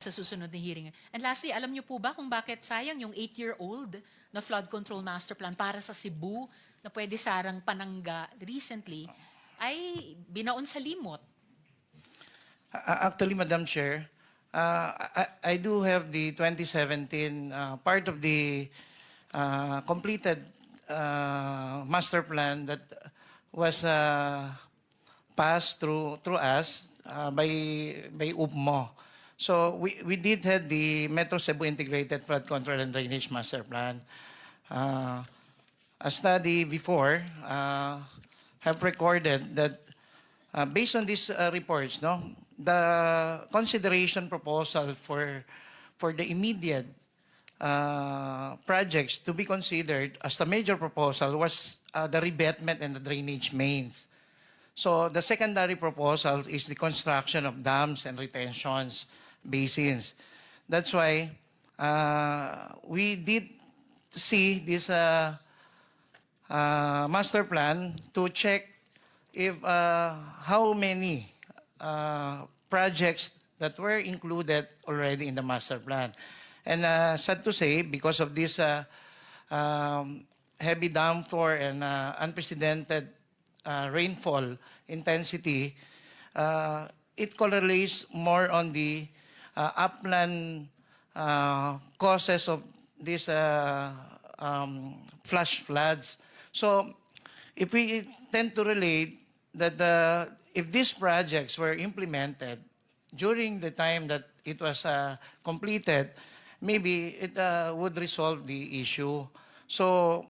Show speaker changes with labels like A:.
A: sa susunod na hearing. And lastly, alam niyo po ba kung bakit sayang yung 8-year-old na flood control master plan para sa Cebu na pwede sarang panangga recently ay binaon sa limot?
B: Actually, Madam Chair, I do have the 2017 part of the completed master plan that was passed through us by UPMO. So we did have the Metro Cebu Integrated Flood Control and Drainage Master Plan. A study before have recorded that based on these reports, no, the consideration proposal for the immediate projects to be considered as the major proposal was the revetment and the drainage mains. So the secondary proposal is the construction of dams and retentions basins. That's why we did see this master plan to check if how many projects that were included already in the master plan. And sad to say, because of this heavy downpour and unprecedented rainfall intensity, it correlates more on the upland causes of these flash floods. So if we tend to relate that if these projects were implemented during the time that it was completed, maybe it would resolve the issue. So